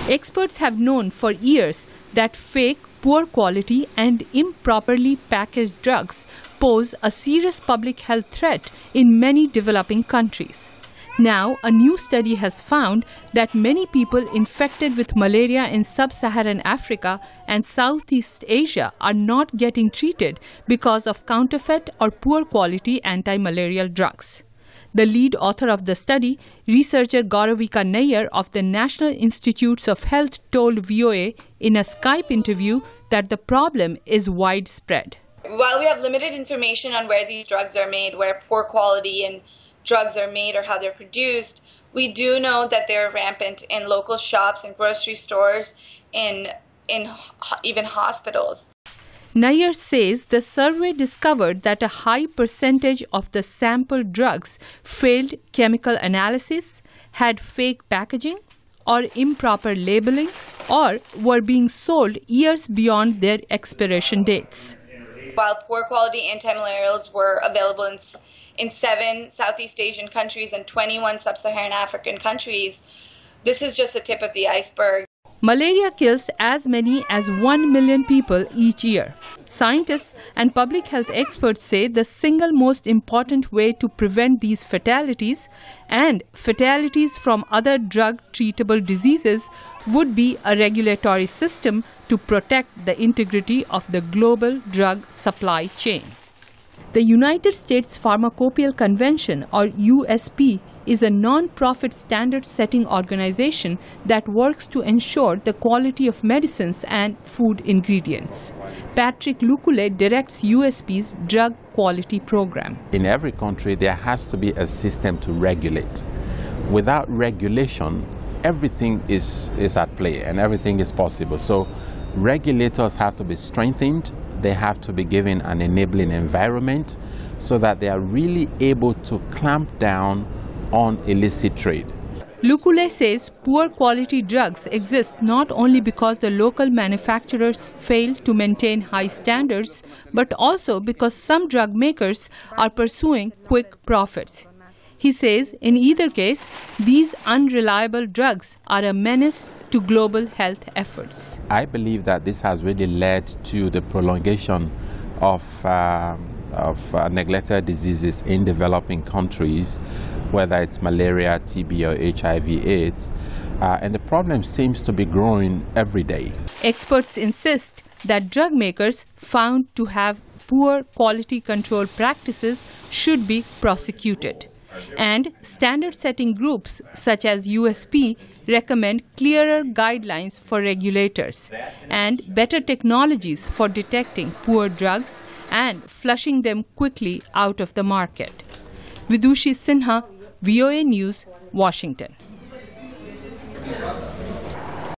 Experts have known for years that fake, poor quality and improperly packaged drugs pose a serious public health threat in many developing countries. Now, a new study has found that many people infected with malaria in sub-Saharan Africa and Southeast Asia are not getting treated because of counterfeit or poor quality antimalarial drugs. The lead author of the study, researcher Gauravika Nayyar of the National Institutes of Health, told VOA in a Skype interview that the problem is widespread. While we have limited information on where these drugs are made, where poor quality and drugs are made or how they're produced, we do know that they're rampant in local shops and grocery stores, in even hospitals. Nayyar says the survey discovered that a high percentage of the sampled drugs failed chemical analysis, had fake packaging or improper labeling, or were being sold years beyond their expiration dates. While poor quality antimalarials were available in 7 Southeast Asian countries and 21 sub-Saharan African countries, this is just the tip of the iceberg. Malaria kills as many as 1 million people each year. Scientists and public health experts say the single most important way to prevent these fatalities and fatalities from other drug-treatable diseases would be a regulatory system to protect the integrity of the global drug supply chain. The United States Pharmacopeal Convention, or USP, is a non-profit standard-setting organization that works to ensure the quality of medicines and food ingredients. Patrick Lukule directs USP's drug quality program. In every country, there has to be a system to regulate. Without regulation, everything is at play and everything is possible. So regulators have to be strengthened. They have to be given an enabling environment so that they are really able to clamp down on illicit trade. Lukule says poor quality drugs exist not only because the local manufacturers fail to maintain high standards, but also because some drug makers are pursuing quick profits. He says in either case, these unreliable drugs are a menace to global health efforts. I believe that this has really led to the prolongation of neglected diseases in developing countries, whether it's malaria, TB, or HIV/AIDS, and the problem seems to be growing every day. Experts insist that drug makers found to have poor quality control practices should be prosecuted. And standard-setting groups such as USP recommend clearer guidelines for regulators and better technologies for detecting poor drugs and flushing them quickly out of the market. Vidushi, Sinha, VOA News, Washington.